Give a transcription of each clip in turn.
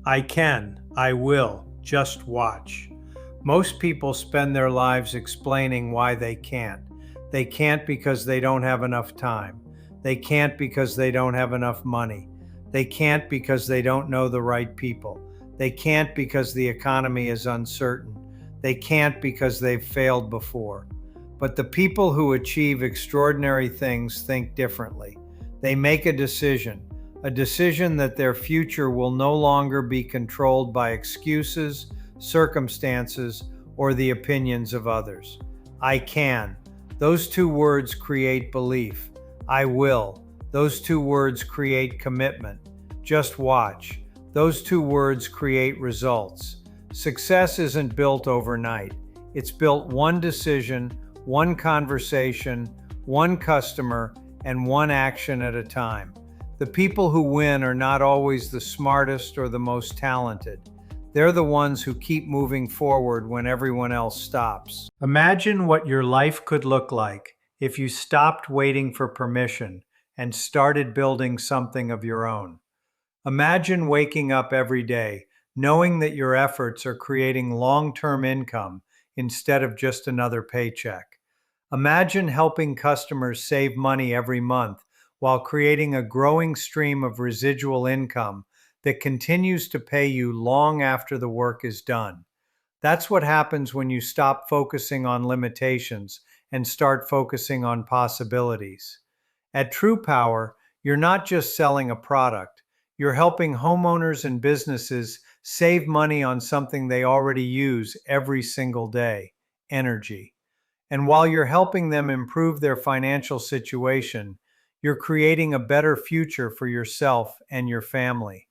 I can, I will, just watch. Most people spend their lives explaining why they can't. They can't because they don't have enough time. They can't because they don't have enough money. They can't because they don't know the right people. They can't because the economy is uncertain. They can't because they've failed before. But the people who achieve extraordinary things think differently. They make a decision that their future will no longer be controlled by excuses, circumstances, or the opinions of others. I can. Those two words create belief. I will. Those two words create commitment. Just watch. Those two words create results. Success isn't built overnight. It's built one decision, one conversation, one customer, and one action at a time. The people who win are not always the smartest or the most talented. They're the ones who keep moving forward when everyone else stops. Imagine what your life could look like if you stopped waiting for permission and started building something of your own. Imagine waking up every day knowing that your efforts are creating long-term income instead of just another paycheck. Imagine helping customers save money every month while creating a growing stream of residual income that continues to pay you long after the work is done. That's what happens when you stop focusing on limitations and start focusing on possibilities. At TruPowur, you're not just selling a product, you're helping homeowners and businesses save money on something they already use every single day: energy. And while you're helping them improve their financial situation, you're creating a better future for yourself and your family.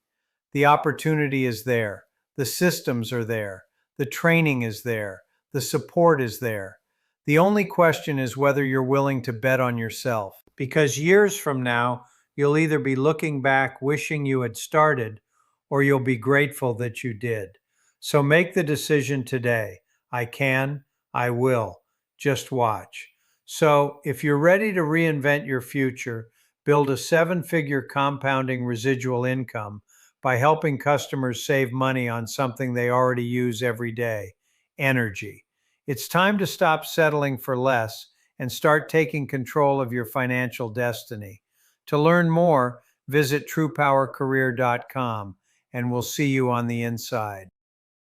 The opportunity is there. The systems are there. The training is there. The support is there. The only question is whether you're willing to bet on yourself. Because years from now, you'll either be looking back wishing you had started, or you'll be grateful that you did. So make the decision today. I can, I will. Just watch. So if you're ready to reinvent your future, build a seven-figure compounding residual income by helping customers save money on something they already use every day: energy. It's time to stop settling for less and start taking control of your financial destiny. To learn more, visit TruPowerCareer.com, and we'll see you on the inside.